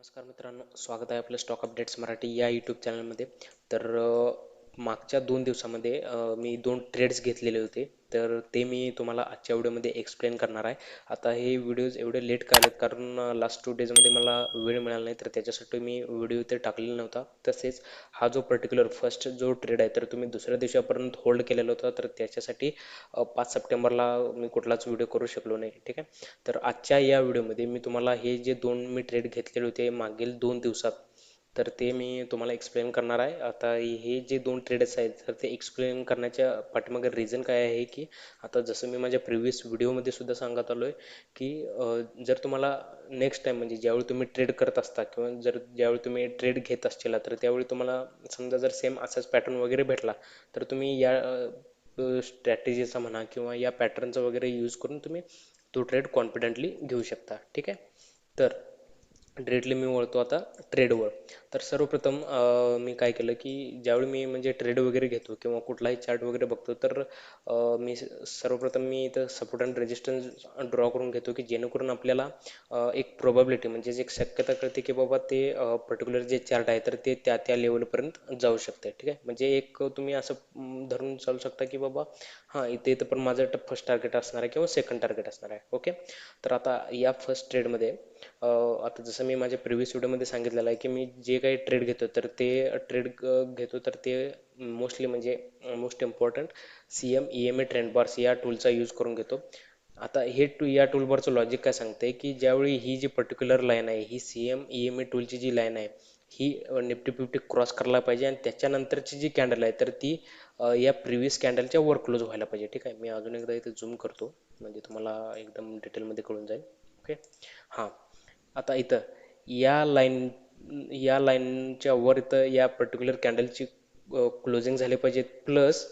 नमस्कार मित्रांनो, स्वागत आहे आपलं स्टॉक अपडेट्स मराठी या यूट्यूब चॅनलमध्ये. तर मागच्या 2 दिवसामध्ये मी 2 ट्रेड्स घेतलेले होते. तर ते मी तुम्हाला आजच्या व्हिडिओमध्ये एक्सप्लेन करणार आहे. आता हे व्हिडिओज एवढे लेट का आलेत कारण लास्ट 2 डेजमध्ये मला वेळ मिळाला नाही, तर त्याच्यासाठी मी व्हिडिओ इथे टाकलेला नव्हता. तसेच हा जो पर्टिक्युलर फर्स्ट जो ट्रेड आहे तर तुम्ही दुसऱ्या दिवसापर्यंत होल्ड केलेला होता, तर त्याच्यासाठी 5 सप्टेंबरला मी कुठलाच व्हिडिओ करू शकलो नाही. ठीक आहे. तर आजच्या या व्हिडिओमध्ये मी तुम्हाला हे जे मी ट्रेड घेतलेले होते मागील 2 दिवसात, तर ते मी तुम्हाला एक्सप्लेन करणार आहे. आता हे जे 2 ट्रेड्स आहेत तर ते एक्सप्लेन करण्याच्या पाठीमागे रिझन काय आहे की आता जसं मी माझ्या प्रिव्हियस व्हिडिओमध्ये सुद्धा सांगत आलो आहे की जर तुम्हाला नेक्स्ट टाइम म्हणजे ज्यावेळी तुम्ही ट्रेड करत असता किंवा ज्यावेळी तुम्ही ट्रेड घेत असतील तर त्यावेळी तुम्हाला समजा जर सेम असाच पॅटर्न वगैरे भेटला, तर तुम्ही या स्ट्रॅटेजीचा म्हणा किंवा या पॅटर्नचा वगैरे यूज करून तुम्ही तो ट्रेड कॉन्फिडेंटली घेऊ शकता. ठीक आहे. तर डिरेक्टली मी वळतो आता ट्रेडवर. तर सर्वप्रथम मी काय केलं की ज्यावेळी मी म्हणजे ट्रेड वगैरे घेतो किंवा कुठलाही चार्ट वगैरे बघतो, तर सर्वप्रथम मी इथं सपोर्ट अँड रेजिस्टन्स ड्रॉ करून घेतो की जेणेकरून आपल्याला एक प्रोबॅबिलिटी म्हणजे एक शक्यता कळते की बाबा ते पर्टिक्युलर जे चार्ट आहे तर ते त्या त्या लेवलपर्यंत जाऊ शकते. ठीक आहे. म्हणजे एक तुम्ही असं धरून चालू शकता की बाबा हां, इथे इथं पण माझं फर्स्ट टार्गेट असणार आहे किंवा सेकंड टार्गेट असणार आहे. ओके. तर आता या फर्स्ट ट्रेडमध्ये आता जसं मी माझ्या प्रिव्हियस व्हिडिओमध्ये सांगितलेलं आहे की मी जे काही ट्रेड घेतो तर ते ट्रेड घेतो तर ते मोस्टली म्हणजे most important CME trend bars या टूलचा यूज करून घेतो. आता या टूलबारचं लॉजिक काय सांगते की ज्यावेळी ही जी पर्टिक्युलर लाईन आहे ही CME टूलची जी लाईन आहे ही निफ्टी फिफ्टी क्रॉस करायला पाहिजे आणि त्याच्यानंतरची जी कॅन्डल आहे तर ती या प्रिव्हियस कॅन्डलच्या वर क्लोज व्हायला पाहिजे. ठीक आहे. मी अजून एकदा इथे झूम करतो म्हणजे तुम्हाला एकदम डिटेलमध्ये कळून जाईल. ओके. हां. आता इथं या लाईन या लाईनच्या वर इथं या पर्टिक्युलर कॅन्डलची क्लोजिंग झाली पाहिजे, प्लस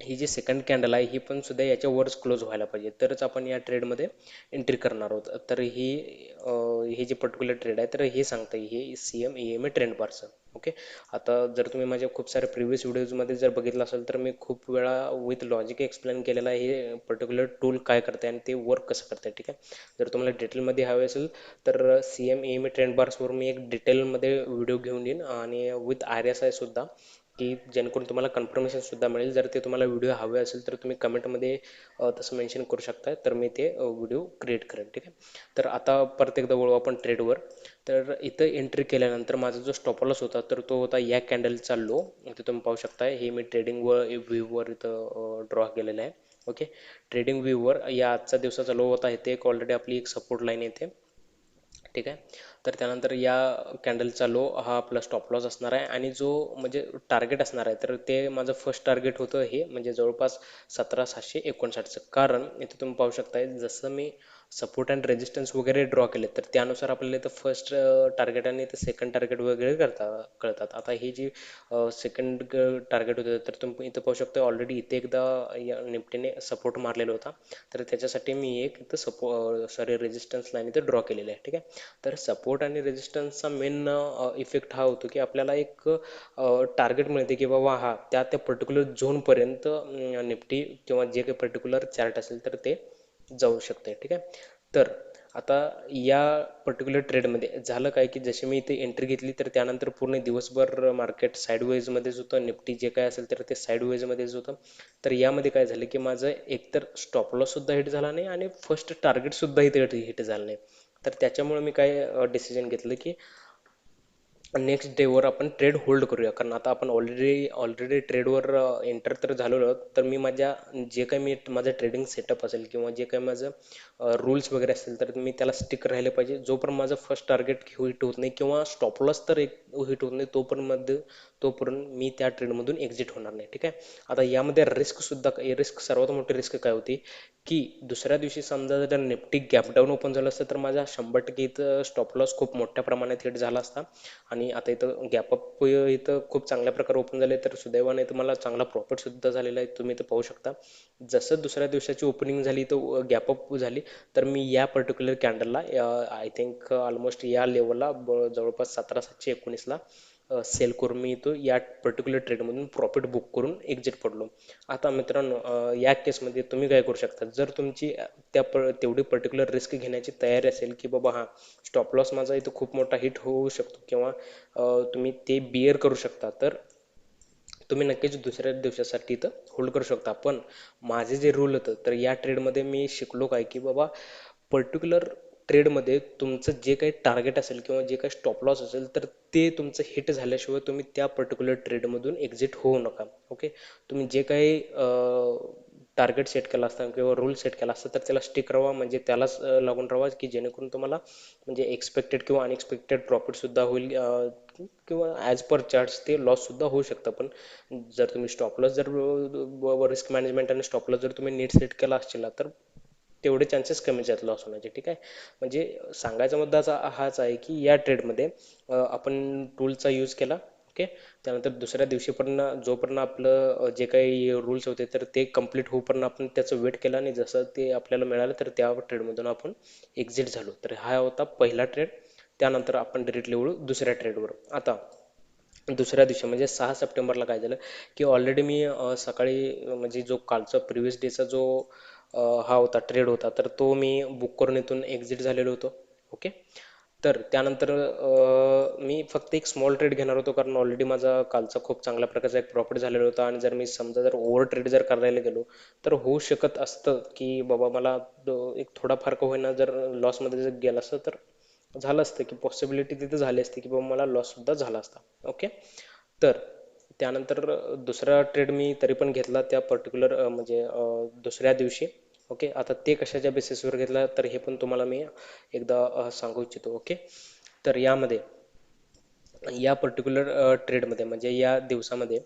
ही जी सेकंड कॅन्डल आहे ही पण सुद्धा याच्या वरच क्लोज व्हायला पाहिजे, तरच आपण या ट्रेडमध्ये एंट्री करणार आहोत. तर हे जे पर्टिक्युलर ट्रेड आहे तर हे सांगतं हे CME ट्रेंड बारचं. ओके. आता जर तुम्ही माझ्या खूप साऱ्या प्रिव्हियस व्हिडिओजमध्ये जर बघितलं असेल तर मी खूप वेळा विथ लॉजिक एक्सप्लेन केलेलं आहे हे पर्टिक्युलर टूल काय करते आणि ते वर्क कसं करते. ठीक आहे. जर तुम्हाला डिटेलमध्ये हवे असेल तर CME ट्रेंड बार्सवर मी एक डिटेलमध्ये व्हिडिओ घेऊन येईन आणि विथ RSI सुद्धा, की जेणेकरून तुम्हाला कन्फर्मेशनसुद्धा मिळेल. जर ते तुम्हाला व्हिडिओ हवे असेल तर तुम्ही कमेंटमध्ये तसं मेन्शन करू शकता, तर मी ते व्हिडिओ क्रिएट करेन. ठीक आहे. तर आता परत एकदा वळू आपण ट्रेडवर. तर इथं एंट्री केल्यानंतर माझा जो स्टॉप लॉस होता तर तो होता या कॅन्डलचा लो. इथे तुम्ही पाहू शकता हे मी ट्रेडिंग व्ह्यूवर इथं ड्रॉ केलेलं आहे. ओके. ट्रेडिंग व्ह्यूवर या आजचा दिवसाचा लो होता इथे एक ऑलरेडी आपली एक सपोर्ट लाईन येते. ठीक आहे. तर त्यानंतर या कॅन्डलचा लो हा आपला स्टॉप लॉस असणार आहे आणि जो म्हणजे टार्गेट असणार आहे तर ते माझं फर्स्ट टार्गेट होतं हे म्हणजे जवळपास 17,759चं. कारण इथे तुम्ही पाहू शकताय जसं मी सपोर्ट अँड रेजिस्टन्स वगैरे ड्रॉ केले तर त्यानुसार आपल्याला इथं फर्स्ट टार्गेट आणि इथं सेकंड टार्गेट वगैरे कळतात. आता ही जी सेकंड टार्गेट होतं तर तुम्ही इथं पाहू शकता ऑलरेडी इथे एकदा या निफ्टीने सपोर्ट मारलेला होता, तर त्याच्यासाठी मी एक इथं रेजिस्टन्स लाईन इथे ड्रॉ केलेली आहे. ठीक आहे. तर सपोर्ट आणि रेजिस्टन्सचा मेन इफेक्ट हा होतो की आपल्याला एक टार्गेट मिळते की बाबा हा त्या त्या पर्टिक्युलर झोनपर्यंत निफ्टी किंवा जे काही पर्टिक्युलर चार्ट असेल तर ते जाऊ शकते. ठीक आहे. तर आता या पर्टिक्युलर ट्रेडमध्ये झालं काय की जशी मी इथे एंट्री घेतली तर त्यानंतर पूर्ण दिवसभर मार्केट साईडवेजमध्येच होतं. निफ्टी जे काय असेल तर ते साईडवेजमध्येच होतं. तर यामध्ये काय झालं की माझं एकतर स्टॉप लॉस सुद्धा हिट झाला नाही आणि फर्स्ट टार्गेट सुद्धा इथे हिट झालं नाही. तर त्याच्यामुळे मी काय डिसिजन घेतलं की नेक्स्ट डेवर आपण ट्रेड होल्ड करूया, कारण आता आपण ऑलरेडी ट्रेडवर एंटर तर झालेलो. तर मी जे काही माझं ट्रेडिंग सेटअप असेल किंवा जे काही माझं रूल्स वगैरे असतील तर मी त्याला स्टिक राहिले पाहिजे. जोपर्यंत माझं फर्स्ट टार्गेट हिट होत नाही किंवा स्टॉप लॉस तर एक हिट होत नाही तोपर्यंत मी त्या ट्रेडमधून एक्झिट होणार नाही. ठीक आहे. आता यामध्ये सर्वात मोठी रिस्क काय होती की दुसऱ्या दिवशी समजा जर निफ्टी गॅप डाऊन ओपन झालं असतं तर माझा 100% इथं स्टॉप लॉस खूप मोठ्या प्रमाणात हिट झाला असता आणि आता इथं गॅपअप इथं खूप चांगल्या प्रकारे ओपन झाले तर सुदैवाने इथं मला चांगला प्रॉफिट सुद्धा झालेला आहे. तुम्ही इथं पाहू शकता जसं दुसऱ्या दिवसाची ओपनिंग झाली तर गॅपअप झाली, तर मी या पर्टिक्युलर कॅन्डलला आय थिंक ऑलमोस्ट या लेवलला जवळपास 17,719ला सेल करून मी तो या पर्टिक्युलर ट्रेडमधून प्रॉफिट बुक करून एक्झिट पडलो. आता मित्रांनो, या केसमध्ये तुम्ही काय करू शकता, जर तुमची तेवढी पर्टिक्युलर रिस्क घेण्याची तयारी असेल की बाबा हा स्टॉप लॉस माझा इथं खूप मोठा हिट होऊ शकतो किंवा तुम्ही ते बिअर करू शकता, तर तुम्ही नक्कीच दुसऱ्या दिवसासाठी इथं होल्ड करू शकता. पण माझे जे रूल होतं, तर या ट्रेडमध्ये मी शिकलो काय की बाबा पर्टिक्युलर ट्रेडमध्ये तुमचं जे काही टार्गेट असेल किंवा जे काही स्टॉप लॉस असेल, तर ते तुमचं हिट झाल्याशिवाय तुम्ही त्या पर्टिक्युलर ट्रेडमधून एक्झिट होऊ नका. ओके, तुम्ही जे काही टार्गेट सेट केला असता किंवा रूल सेट केला असता, तर त्याला स्टिक राहा, म्हणजे त्यालाच लागून राहा, की जेणेकरून तुम्हाला म्हणजे एक्सपेक्टेड किंवा अनएक्सपेक्टेड प्रॉफिटसुद्धा होईल, किंवा ॲज पर चार्ट्स ते लॉससुद्धा होऊ शकतं. पण जर तुम्ही स्टॉप लॉस जर रिस्क मॅनेजमेंट आणि स्टॉप लॉस जर तुम्ही नीट सेट केला असशील तर तेवढे चान्सेस कमीच आहेत लॉस होण्याचे. ठीक आहे, म्हणजे सांगायचा मुद्दा हाच आहे की या ट्रेडमध्ये आपण टूलचा यूज केला. ओके, त्यानंतर दुसऱ्या दिवशीपर्यंत जोपर्यंत आपलं जे काही रूल्स होते तर ते कम्प्लीट होऊपर्यंत आपण त्याचं वेट केला, आणि जसं ते आपल्याला मिळालं तर त्या ट्रेडमधून आपण एक्झिट झालो. तर हा होता पहिला ट्रेड. त्यानंतर आपण डिरेक्टली वळू दुसऱ्या ट्रेडवर. आता दुसऱ्या दिवशी म्हणजे 6 सप्टेंबरला काय झालं की ऑलरेडी मी सकाळी म्हणजे जो कालचा प्रिव्हियस डेचा जो हा होता ट्रेड होता, तर तो मी बुक करून इथून एक्झिट झालेलो होतो. ओके, तर त्यानंतर मी फक्त एक स्मॉल ट्रेड घेणार होतो, कारण ऑलरेडी माझा कालचा खूप चांगल्या प्रकारचा एक प्रॉफिट झालेला होता. आणि जर मी समजा जर ओव्हर ट्रेड जर करायला गेलो तर होऊ शकत असतं की बाबा मला एक थोडाफार का होईना जर लॉसमध्ये जर गेलं असतं तर झालं असतं, की पॉसिबिलिटी तिथं झाली असते की बाबा मला लॉससुद्धा झाला असता. ओके, तर त्यानंतर दुसरा ट्रेड मी तरी पण घेतला त्या पर्टिक्युलर म्हणजे दुसऱ्या दिवशी. ओके, आता ते कशाच्या बेसिसवर घेतला तर हे पण तुम्हाला मी एकदा सांगू इच्छितो. ओके, तर यामध्ये या पर्टिक्युलर ट्रेडमध्ये म्हणजे या दिवसामध्ये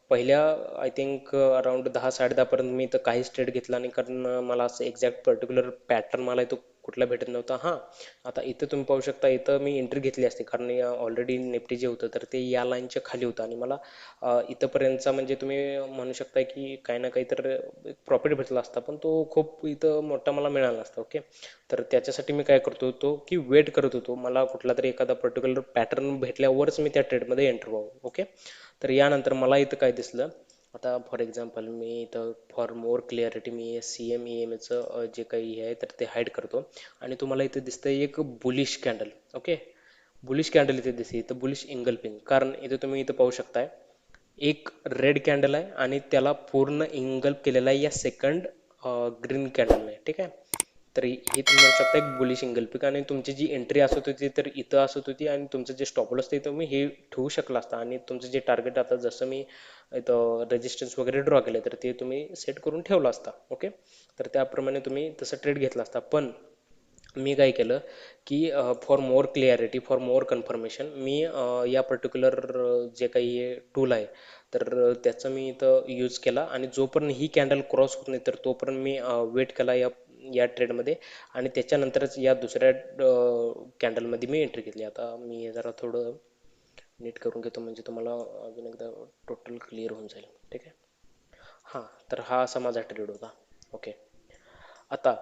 पहिल्या आय थिंक अराउंड 10-10:30 पर्यंत मी तर काहीच ट्रेड घेतला नाही, कारण मला असं एक्झॅक्ट पर्टिक्युलर पॅटर्न मला इथं कुठला भेटत नव्हता. हां, आता इथं तुम्ही पाहू शकता, इथं मी एंट्री घेतली असते, कारण ऑलरेडी निफ्टी जे होतं तर ते या लाईनच्या खाली होतं, आणि मला इथंपर्यंतचा म्हणजे तुम्ही म्हणू शकता की काही ना काही तर प्रॉफिट भेटला असता, पण तो खूप इथं मोठा मला मिळाला नसता. ओके, तर त्याच्यासाठी मी काय करतो होतो की वेट करत होतो, मला कुठला तरी एखादा पर्टिक्युलर पॅटर्न भेटल्यावरच मी त्या ट्रेडमध्ये एंटर व्हावं. ओके, तर यानंतर मला इथं काय दिसलं, आता फॉर एक्झाम्पल मी इथं फॉर मोर क्लिअरिटी मी CME-MAचं जे काही हे आहे तर ते हाईड करतो, आणि तुम्हाला इथं दिसतंय एक bullish candle. Okay, bullish candle इथे दिसते, इथं बुलिश इंगल्फिंग, कारण इथे तुम्ही इथं पाहू शकताय एक रेड कॅन्डल आहे आणि त्याला पूर्ण इंगल्फ केलेला आहे या सेकंड ग्रीन कॅन्डल आहे. ठीक आहे, तर हे तुम्ही म्हणू शकता एक बुलिश इंगल्फिंग, आणि तुमची जी एंट्री असत होती तर इथं असत होती, आणि तुमचं जे स्टॉप लॉस ते तुम्ही हे ठेवू शकला असता, आणि तुमचं जे टार्गेट आता जसं मी इथं रेजिस्टन्स वगैरे ड्रॉ केले तर ते तुम्ही सेट करून ठेवला असता. ओके, तर त्याप्रमाणे तुम्ही तसं ट्रेड घेतला असता. पण मी काय केलं की for more clarity, for more confirmation, मी या पर्टिक्युलर जे काही टूल आहे तर त्याचा मी इथं यूज केला, आणि जोपर्यंत ही कॅन्डल क्रॉस होत नाही तर तोपर्यंत मी वेट केला या या ट्रेडमध्ये, आणि त्याच्यानंतरच या दुसऱ्या कॅन्डलमध्ये मी एंट्री घेतली. आता मी हे जरा थोडं नीट करून घेतो, म्हणजे तुम्हाला अजून एकदा टोटल क्लिअर होऊन जाईल. ठीक आहे, हां, तर हा असा माझा ट्रेड होता. ओके, आता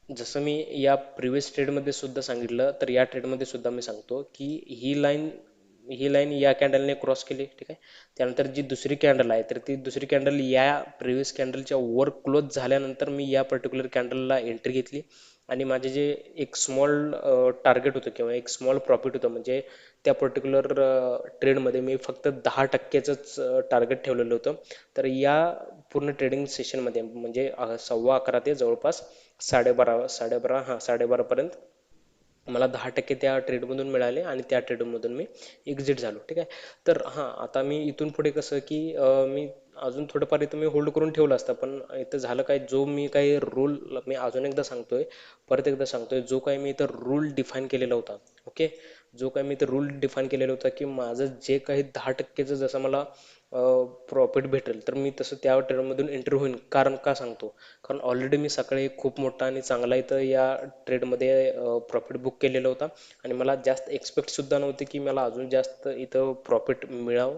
जसं मी या प्रिव्हियस ट्रेडमध्ये सुद्धा सांगितलं, तर या ट्रेडमध्ये सुद्धा मी सांगतो की ही लाईन या कॅन्डलने क्रॉस केली. ठीक आहे, त्यानंतर जी दुसरी कॅन्डल आहे तर ती दुसरी कॅन्डल या प्रिव्हियस कॅन्डलच्या वर क्लोज झाल्यानंतर मी या पर्टिक्युलर कॅन्डलला एंट्री घेतली, आणि माझे जे एक स्मॉल टार्गेट होतं किंवा एक स्मॉल प्रॉफिट होतं, म्हणजे त्या पर्टिक्युलर ट्रेडमध्ये मी फक्त 10%चंच टार्गेट ठेवलेलं होतं. तर या पूर्ण ट्रेडिंग सेशनमध्ये म्हणजे 11:15 ते जवळपास 12:30 हां 12:30पर्यंत मला 10% त्या ट्रेडमधून मिळाले, आणि त्या ट्रेडमधून मी एक्झिट झालो. ठीक आहे, तर हां, आता मी इथून पुढे कसं की मी अजून थोडंफार इथं मी होल्ड करून ठेवलं असतं, पण इथं झालं काय, जो मी काही रूल मी अजून एकदा सांगतोय, परत एकदा सांगतोय, जो काही मी इथं रूल डिफाईन केलेला होता. ओके, जो काही मी इथं रूल डिफाईन केलेला होता की माझं जे काही 10%चं जसं मला प्रॉफिट भेटेल तर मी तसं त्या ट्रेडमधून एंट्री होईन. कारण का सांगतो, कारण ऑलरेडी मी सकाळी खूप मोठा आणि चांगला इथं या ट्रेडमध्ये प्रॉफिट बुक केलेला होता, आणि मला जास्त एक्सपेक्टसुद्धा नव्हते की मला अजून जास्त इथं प्रॉफिट मिळावं.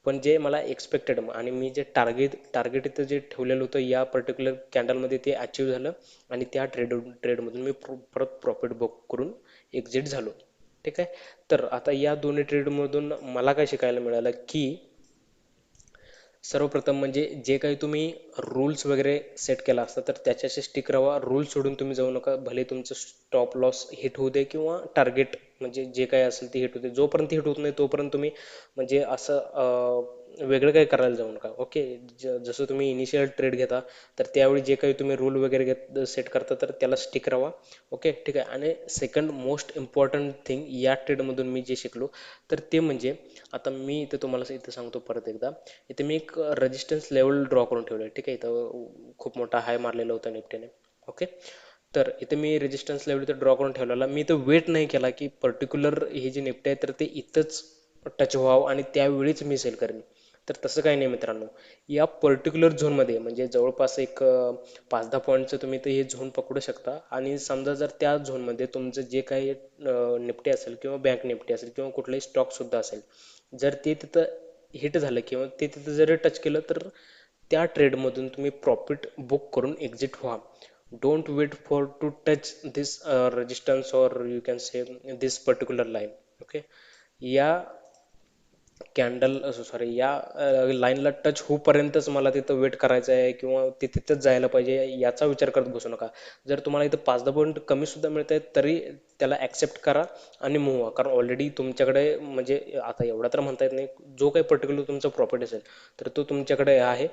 पण जे मला एक्सपेक्टेड, आणि मी जे टार्गेट इथं जे ठेवलेलं होतं या पर्टिक्युलर कॅन्डलमध्ये ते अचीव झालं, आणि त्या ट्रेडमधून मी परत प्रॉफिट बुक करून एक्झिट झालो. ठीक आहे. तर आता या दोन्ही ट्रेडमधून मला काय शिकायला मिळालं की सर्वप्रथम म्हणजे जे काही तुम्ही रूल्स वगैरे सेट केला असता तर त्याच्याशी स्टिक राहा. रूल सोडून तुम्ही जाऊ नका. भले तुमचं स्टॉप लॉस हिट होऊ दे किंवा टार्गेट म्हणजे जे काही असेल ते हिट होते. जोपर्यंत हिट होत नाही तोपर्यंत तुम्ही म्हणजे असं वेगळं काही करायला जाऊ नका. ओके. जसं तुम्ही इनिशियल ट्रेड घेता तर त्यावेळी जे काही तुम्ही रूल वगैरे सेट करता तर त्याला स्टिक राहा. ओके, ठीक आहे. आणि सेकंड मोस्ट इम्पॉर्टंट थिंग या ट्रेडमधून मी जे शिकलो तर ते म्हणजे आता मी इथं तुम्हाला इथं सांगतो परत एकदा. इथे मी एक रेजिस्टन्स लेवल ड्रॉ करून ठेवलं आहे. ठीक आहे. इथं खूप मोठा हाय मारलेला होता निफ्टीने. ओके. तर इथे मी रेजिस्टन्स लेवल इथं ड्रॉ करून ठेवलेला. मी इथं वेट नाही केला की पर्टिक्युलर ही जी निफ्टी आहे तर ते इथंच टच व्हावं आणि त्यावेळीच मी सेल करेन. तर तसं काही नाही मित्रांनो. या पर्टिक्युलर झोनमध्ये म्हणजे जवळपास एक 5-10 पॉईंटचं तुम्ही ते हे झोन पकडू शकता आणि समजा जर त्या झोनमध्ये तुमचं जे काही निफ्टी असेल किंवा बँक निफ्टी असेल किंवा कुठलाही स्टॉकसुद्धा असेल, जर ते तिथं हिट झालं किंवा ते तिथं जरी टच केलं तर त्या ट्रेडमधून तुम्ही प्रॉफिट बुक करून एक्झिट व्हा. Don't wait for to touch this resistance or you can say this particular line. Okay. या कॅन्डल सॉरी या लाईनला टच होऊपर्यंतच मला तिथं वेट करायचं आहे किंवा ते तिथंच जायला पाहिजे याचा विचार करत बसू नका. जर तुम्हाला इथं 5-10 पॉईंट कमी सुद्धा मिळत आहेत तरी त्याला ॲक्सेप्ट करा आणि मूव्ह व्हा. कारण ऑलरेडी तुमच्याकडे म्हणजे आता एवढा तर म्हणता येत नाही, जो काही पर्टिक्युलर तुमचा प्रॉफिट असेल तर तो तुमच्याकडे आहे.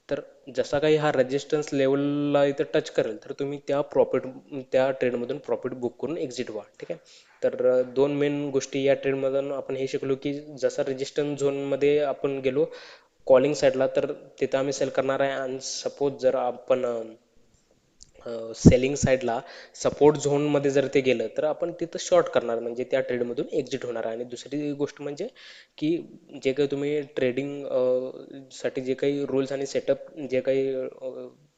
तर जसा काही हा रेजिस्टन्स लेवलला इथं टच करेल तर तुम्ही त्या ट्रेडमधून प्रॉफिट बुक करून एक्झिट व्हा. ठीक आहे. तर दोन मेन गोष्टी या ट्रेडमधून आपण हे शिकलो की जसा रेजिस्टन्स झोनमध्ये आपण गेलो कॉलिंग साईडला तर तिथं आम्ही सेल करणार आहे आणि सपोज जर आपण सेलिंग साईडला सपोर्ट झोनमध्ये जर ते गेलं तर आपण तिथं शॉर्ट करणार म्हणजे त्या ट्रेडमधून एक्झिट होणार आहे. आणि दुसरी गोष्ट म्हणजे की जे काही तुम्ही ट्रेडिंग साठी जे काही रूल्स आणि सेटअप जे काही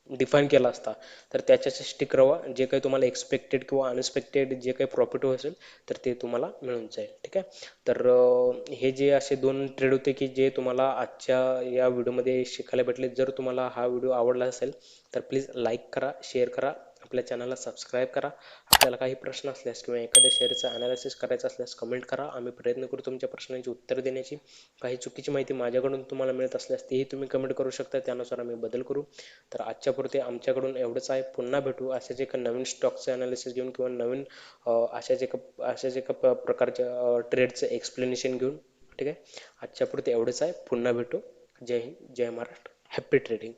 डिफाईन केला असता तर त्याच्याशी स्टिक राहा. जे काही तुम्हाला एक्सपेक्टेड किंवा अनएक्सपेक्टेड जे काही प्रॉफिट असेल तर ते तुम्हाला मिळून जाईल. ठीक आहे. तर हे जे असे दोन ट्रेड होते की जे तुम्हाला आजच्या या व्हिडिओमध्ये शिकायला भेटले. जर तुम्हाला हा व्हिडिओ आवडला असेल तर प्लीज लाईक करा, शेअर करा, आपल्या चॅनलला सबस्क्राईब करा. आपल्याला काही प्रश्न असल्यास किंवा एखाद्या शेअरचं ॲनालिसिस करायचं असल्यास कमेंट करा. आम्ही प्रयत्न करू तुमच्या प्रश्नांची उत्तर देण्याची. काही चुकीची माहिती माझ्याकडून तुम्हाला मिळत असल्यास तेही तुम्ही कमेंट करू शकता. त्यानुसार आम्ही बदल करू. तर आजच्यापुरते आमच्याकडून एवढंच आहे. पुन्हा भेटू अशाच एका नवीन स्टॉकचं ॲनालिसिस घेऊन किंवा नवीन अशाच एका प्रकारच्या ट्रेडचं एक्सप्लेनेशन घेऊन. ठीक आहे. आजच्यापुरते एवढंच आहे. पुन्हा भेटू. जय हिंद, जय महाराष्ट्र. Happy trading.